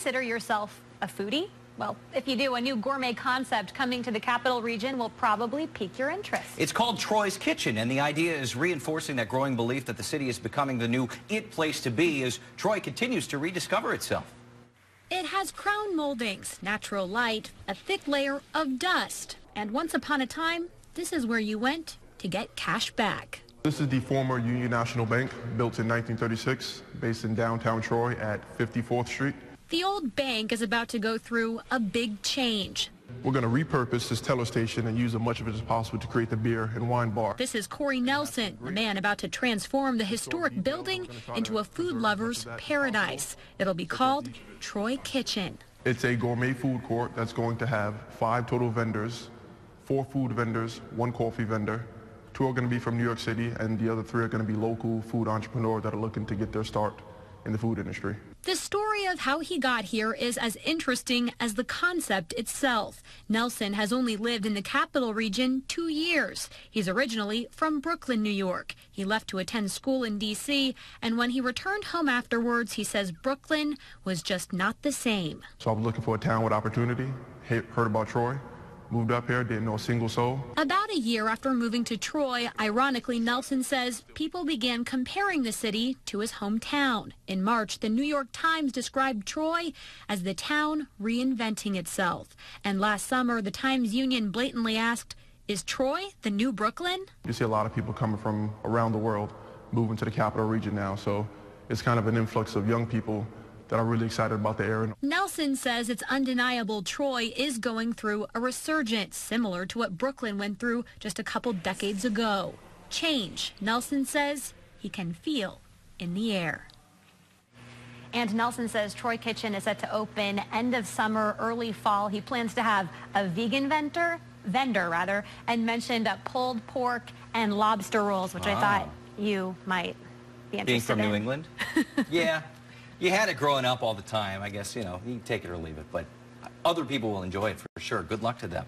consider yourself a foodie? Well, if you do, a new gourmet concept coming to the capital region will probably pique your interest. It's called Troy's Kitchen, and the idea is reinforcing that growing belief that the city is becoming the new it place to be as Troy continues to rediscover itself. It has crown moldings, natural light, a thick layer of dust. And once upon a time, this is where you went to get cash back. This is the former Union National Bank, built in 1936, based in downtown Troy at 54th Street. The old bank is about to go through a big change. We're going to repurpose this teller station and use as much of it as possible to create the beer and wine bar. This is Corey Nelson, the man about to transform the historic building into a food lover's paradise. It'll be called Troy Kitchen. It's a gourmet food court that's going to have 5 total vendors, 4 food vendors, 1 coffee vendor. 2 are going to be from New York City, and the other 3 are going to be local food entrepreneurs that are looking to get their start in the food industry. The story of how he got here is as interesting as the concept itself. Nelson has only lived in the capital region 2 years. He's originally from Brooklyn, New York. He left to attend school in D.C., and when he returned home afterwards, he says Brooklyn was just not the same. So I was looking for a town with opportunity, heard about Troy. Moved up here, didn't know a single soul. About a year after moving to Troy, ironically, Nelson says people began comparing the city to his hometown. In March, the New York Times described Troy as the town reinventing itself. And last summer, the Times Union blatantly asked, is Troy the new Brooklyn? You see a lot of people coming from around the world moving to the capital region now, so it's kind of an influx of young people that are really excited about the area. Nelson says it's undeniable Troy is going through a resurgence, similar to what Brooklyn went through just a couple decades ago. Change, Nelson says, he can feel in the air. And Nelson says Troy Kitchen is set to open end of summer, early fall. He plans to have a vegan vendor, and mentioned pulled pork and lobster rolls, which I thought you might be interested in. Being from New England? Yeah. You had it growing up all the time. I guess, you can take it or leave it, but other people will enjoy it for sure. Good luck to them.